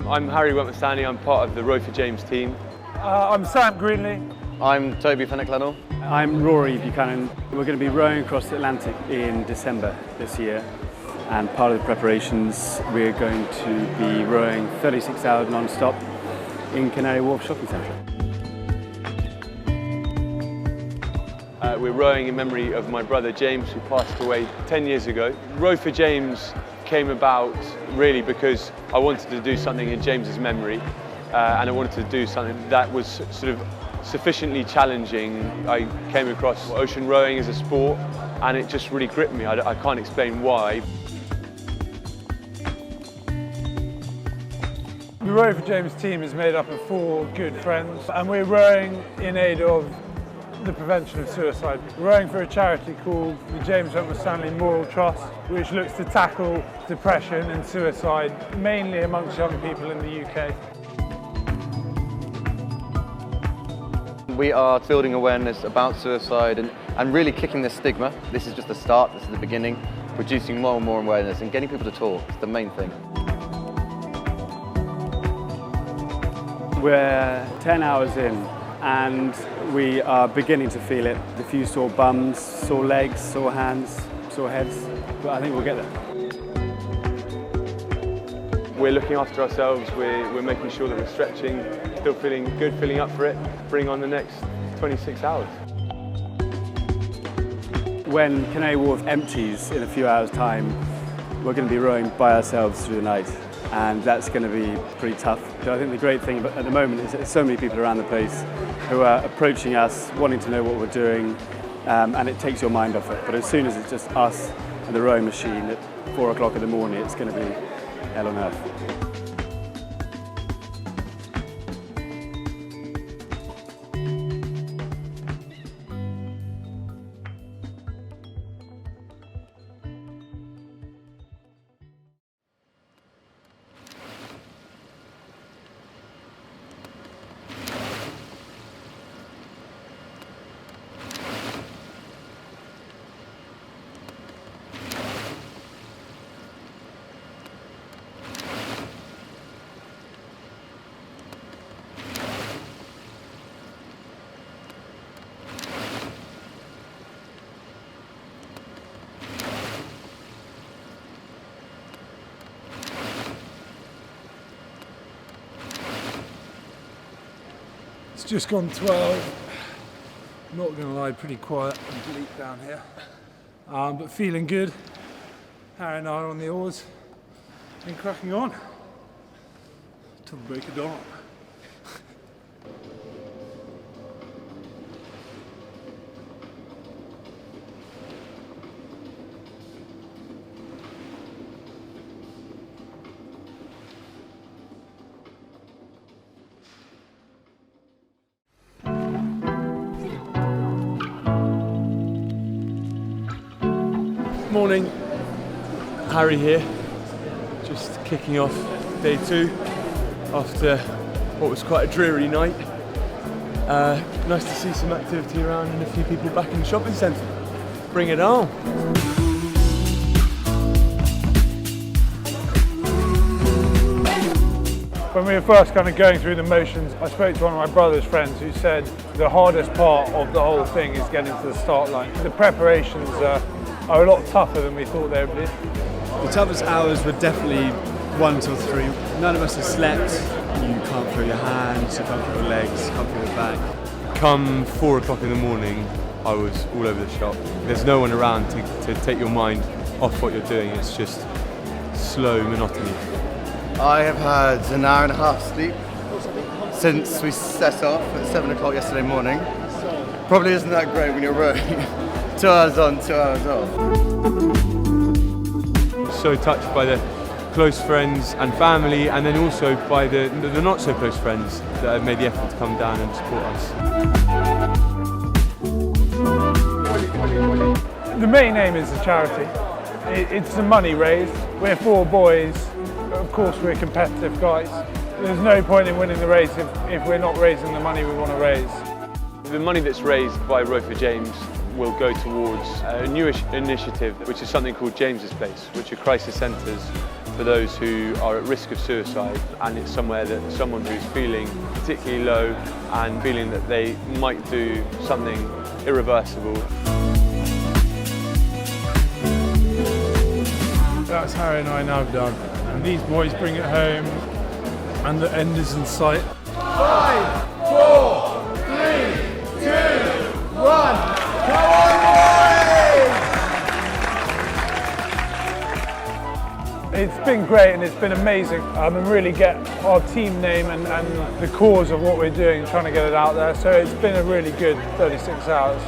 I'm Harry Wentwoth-Stanley, I'm part of the Row for James team. I'm Sam Greenley. I'm Toby Fenwicke-Clennell. I'm Rory Buchanan. We're going to be rowing across the Atlantic in December this year, and part of the preparations we're going to be rowing 36 hours non-stop in Canary Wharf Shopping Centre. We're rowing in memory of my brother James, who passed away 10 years ago. Row for James came about really because I wanted to do something in James's memory, and I wanted to do something that was sort of sufficiently challenging. I came across ocean rowing as a sport and it just really gripped me. I can't explain why. The Row for James team is made up of 4 good friends, and we're rowing in aid of the prevention of suicide. We're rowing for a charity called the James Wentwoth-Stanley Moral Trust, which looks to tackle depression and suicide, mainly amongst young people in the UK. We are building awareness about suicide and really kicking the stigma. This is just the start, this is the beginning. Producing more and more awareness and getting people to talk is the main thing. We're 10 hours in and we are beginning to feel it. A few sore bums, sore legs, sore hands, sore heads, but I think we'll get there. We're looking after ourselves, we're making sure that we're stretching, still feeling good, feeling up for it, bring on the next 26 hours. When Canary Wharf empties in a few hours' time, we're going to be rowing by ourselves through the night, and that's going to be pretty tough. So I think the great thing at the moment is that there's so many people around the place who are approaching us, wanting to know what we're doing, and it takes your mind off it. But as soon as it's just us and the rowing machine at 4 o'clock in the morning, it's going to be hell on earth. It's just gone 12. Not going to lie, pretty quiet and bleak down here, but feeling good. Harry and I are on the oars and cracking on till the break of dawn. Morning, Harry here, just kicking off day 2 after what was quite a dreary night. Nice to see some activity around and a few people back in the shopping centre. Bring it on. When we were first kind of going through the motions, I spoke to one of my brother's friends who said the hardest part of the whole thing is getting to the start line. The preparations are a lot tougher than we thought they would be. The toughest hours were definitely 1 till 3. None of us have slept. You can't feel your hands, you can't feel your legs, you can't feel your back. Come 4 o'clock in the morning, I was all over the shop. There's no one around to take your mind off what you're doing. It's just slow monotony. I have had an hour and a half sleep since we set off at 7 o'clock yesterday morning. Probably isn't that great when you're rowing 2 hours on, 2 hours off. So touched by the close friends and family, and then also by the not so close friends that have made the effort to come down and support us. The main aim is a charity. It's the money raised. We're 4 boys. Of course, we're competitive guys. There's no point in winning the race if we're not raising the money we want to raise. The money that's raised by Row for James will go towards a new initiative, which is something called James's Place, which are crisis centres for those who are at risk of suicide, and it's somewhere that someone who's feeling particularly low and feeling that they might do something irreversible. That's Harry and I now done. And these boys bring it home, and the end is in sight. 5, 4, 3, 2, 1. Come on, boys! It's been great and it's been amazing. And really get our team name and the cause of what we're doing, trying to get it out there. So it's been a really good 36 hours.